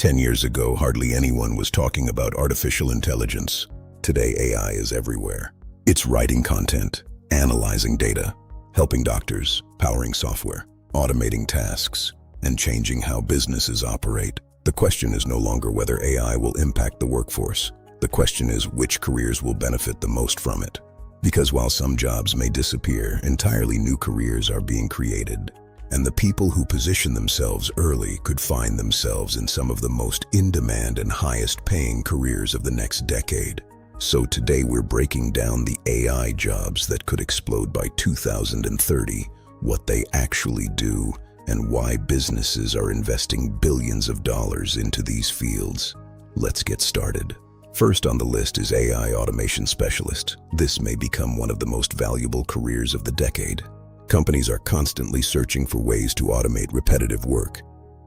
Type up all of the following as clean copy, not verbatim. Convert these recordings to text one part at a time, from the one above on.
10 years ago, hardly anyone was talking about artificial intelligence. Today, AI is everywhere. It's writing content, analyzing data, helping doctors, powering software, automating tasks, and changing how businesses operate. The question is no longer whether AI will impact the workforce. The question is which careers will benefit the most from it. Because while some jobs may disappear, entirely new careers are being created. And the people who position themselves early could find themselves in some of the most in-demand and highest-paying careers of the next decade. So today we're breaking down the AI jobs that could explode by 2030, what they actually do, and why businesses are investing billions of dollars into these fields. Let's get started. First on the list is AI Automation Specialist. This may become one of the most valuable careers of the decade. Companies are constantly searching for ways to automate repetitive work: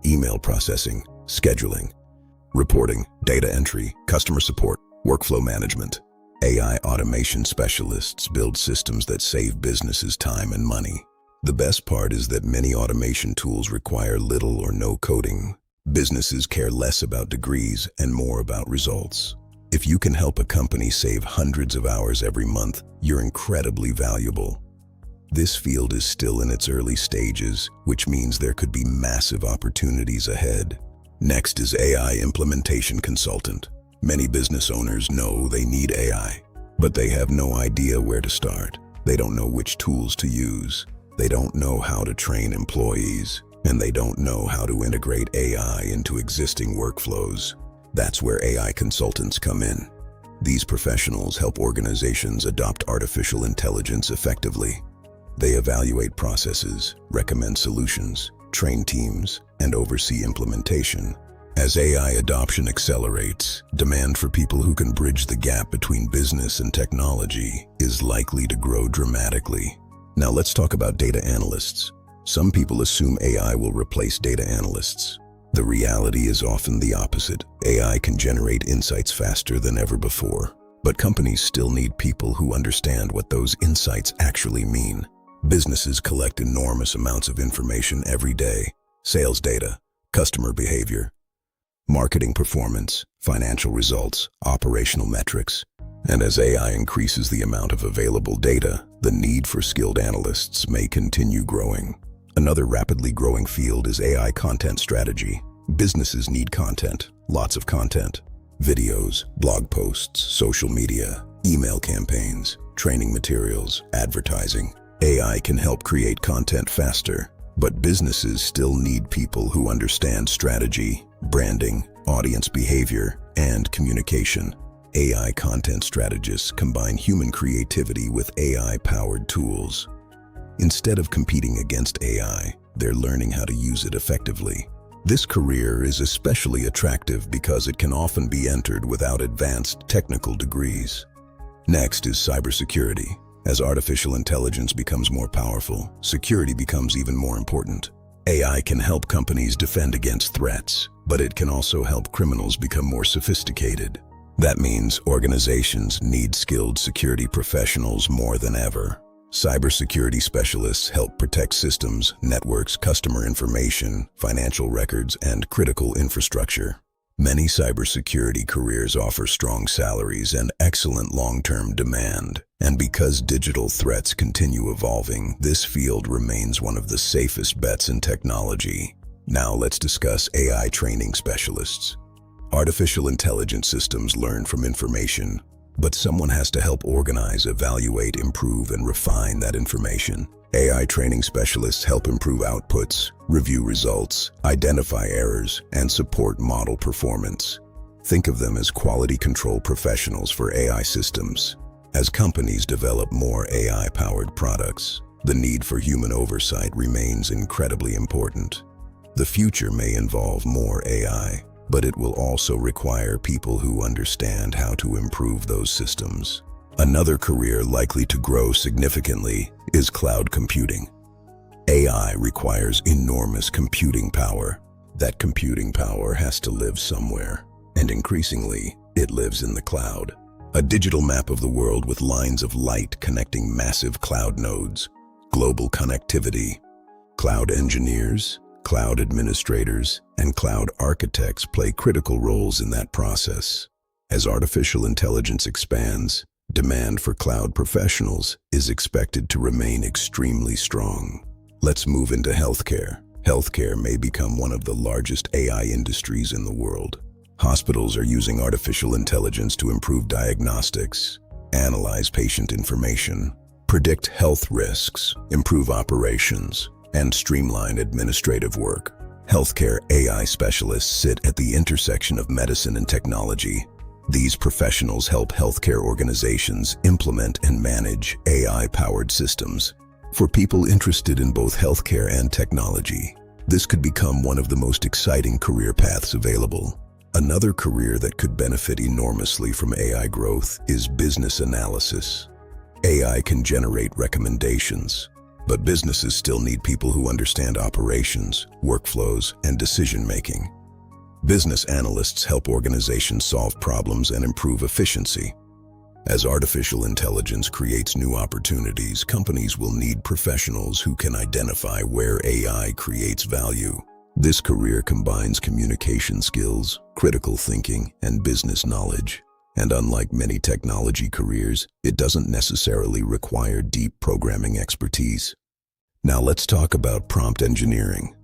email processing, scheduling, reporting, data entry, customer support, workflow management. AI automation specialists build systems that save businesses time and money. The best part is that many automation tools require little or no coding. Businesses care less about degrees and more about results. If you can help a company save hundreds of hours every month, you're incredibly valuable. This field is still in its early stages, which means there could be massive opportunities ahead. Next is AI Implementation Consultant. Many business owners know they need AI, but they have no idea where to start. They don't know which tools to use. They don't know how to train employees, and they don't know how to integrate AI into existing workflows. That's where AI consultants come in. These professionals help organizations adopt artificial intelligence effectively. They evaluate processes, recommend solutions, train teams, and oversee implementation. As AI adoption accelerates, demand for people who can bridge the gap between business and technology is likely to grow dramatically. Now let's talk about data analysts. Some people assume AI will replace data analysts. The reality is often the opposite. AI can generate insights faster than ever before, but companies still need people who understand what those insights actually mean. Businesses collect enormous amounts of information every day: sales data, customer behavior, marketing performance, financial results, operational metrics. And as AI increases the amount of available data, the need for skilled analysts may continue growing. Another rapidly growing field is AI content strategy. Businesses need content, lots of content. Videos, blog posts, social media, email campaigns, training materials, advertising. AI can help create content faster, but businesses still need people who understand strategy, branding, audience behavior, and communication. AI content strategists combine human creativity with AI-powered tools. Instead of competing against AI, they're learning how to use it effectively. This career is especially attractive because it can often be entered without advanced technical degrees. Next is cybersecurity. As artificial intelligence becomes more powerful, security becomes even more important. AI can help companies defend against threats, but it can also help criminals become more sophisticated. That means organizations need skilled security professionals more than ever. Cybersecurity specialists help protect systems, networks, customer information, financial records, and critical infrastructure. Many cybersecurity careers offer strong salaries and excellent long-term demand. And because digital threats continue evolving, this field remains one of the safest bets in technology. Now let's discuss AI training specialists. Artificial intelligence systems learn from information, but someone has to help organize, evaluate, improve, and refine that information. AI training specialists help improve outputs, review results, identify errors, and support model performance. Think of them as quality control professionals for AI systems. As companies develop more AI-powered products, the need for human oversight remains incredibly important. The future may involve more AI, but it will also require people who understand how to improve those systems. Another career likely to grow significantly is cloud computing. AI requires enormous computing power. That computing power has to live somewhere, and increasingly, it lives in the cloud. A digital map of the world with lines of light connecting massive cloud nodes, global connectivity, cloud engineers, Cloud administrators and cloud architects play critical roles in that process. As artificial intelligence expands, demand for cloud professionals is expected to remain extremely strong. Let's move into healthcare. Healthcare may become one of the largest AI industries in the world. Hospitals are using artificial intelligence to improve diagnostics, analyze patient information, predict health risks, improve operations, and streamline administrative work. Healthcare AI specialists sit at the intersection of medicine and technology. These professionals help healthcare organizations implement and manage AI-powered systems. For people interested in both healthcare and technology, this could become one of the most exciting career paths available. Another career that could benefit enormously from AI growth is business analysis. AI can generate recommendations, but businesses still need people who understand operations, workflows, and decision-making. Business analysts help organizations solve problems and improve efficiency. As artificial intelligence creates new opportunities, companies will need professionals who can identify where AI creates value. This career combines communication skills, critical thinking, and business knowledge. And unlike many technology careers, it doesn't necessarily require deep programming expertise. Now let's talk about prompt engineering.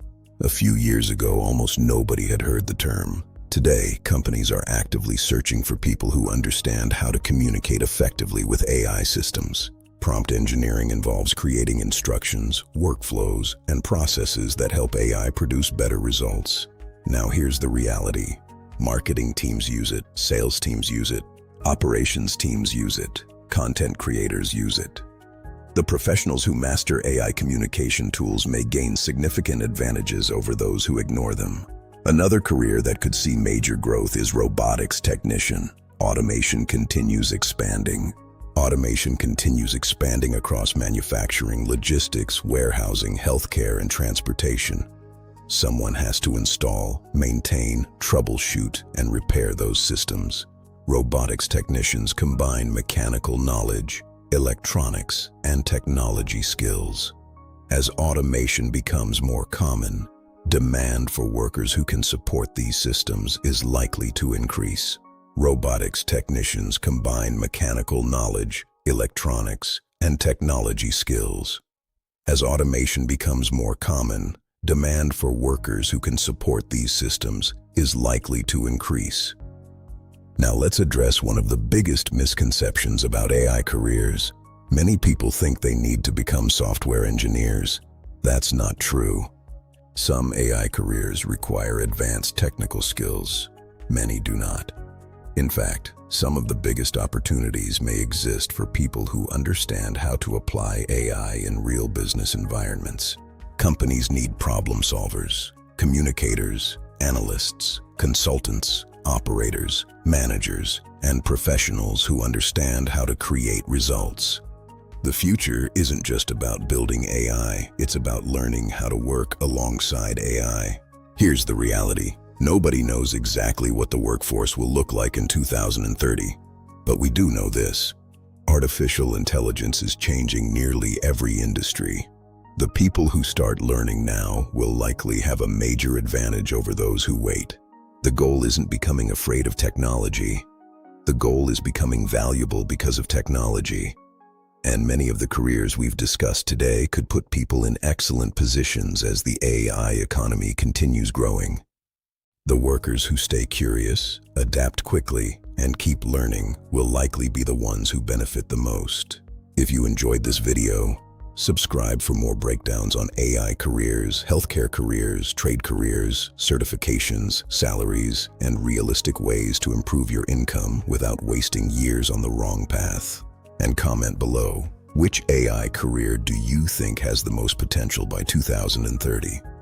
A few years ago, almost nobody had heard the term. Today, companies are actively searching for people who understand how to communicate effectively with AI systems. Prompt engineering involves creating instructions, workflows, and processes that help AI produce better results. Now here's the reality. Marketing teams use it, sales teams use it, operations teams use it, content creators use it. The professionals who master AI communication tools may gain significant advantages over those who ignore them. Another career that could see major growth is Robotics Technician. Automation continues expanding. Automation continues expanding across manufacturing, logistics, warehousing, healthcare, and transportation. Someone has to install, maintain, troubleshoot, and repair those systems. Robotics technicians combine mechanical knowledge, electronics, and technology skills. As automation becomes more common, demand for workers who can support these systems is likely to increase. Robotics technicians combine mechanical knowledge, electronics, and technology skills. As automation becomes more common, demand for workers who can support these systems is likely to increase. Now let's address one of the biggest misconceptions about AI careers. Many people think they need to become software engineers. That's not true. Some AI careers require advanced technical skills. Many do not. In fact, some of the biggest opportunities may exist for people who understand how to apply AI in real business environments. Companies need problem solvers, communicators, analysts, consultants, operators, managers, and professionals who understand how to create results. The future isn't just about building AI, it's about learning how to work alongside AI. Here's the reality. Nobody knows exactly what the workforce will look like in 2030. But we do know this. Artificial intelligence is changing nearly every industry. The people who start learning now will likely have a major advantage over those who wait. The goal isn't becoming afraid of technology. The goal is becoming valuable because of technology. And many of the careers we've discussed today could put people in excellent positions as the AI economy continues growing. The workers who stay curious, adapt quickly, and keep learning will likely be the ones who benefit the most. If you enjoyed this video, subscribe for more breakdowns on AI careers, healthcare careers, trade careers, certifications, salaries, and realistic ways to improve your income without wasting years on the wrong path. And comment below, which AI career do you think has the most potential by 2030?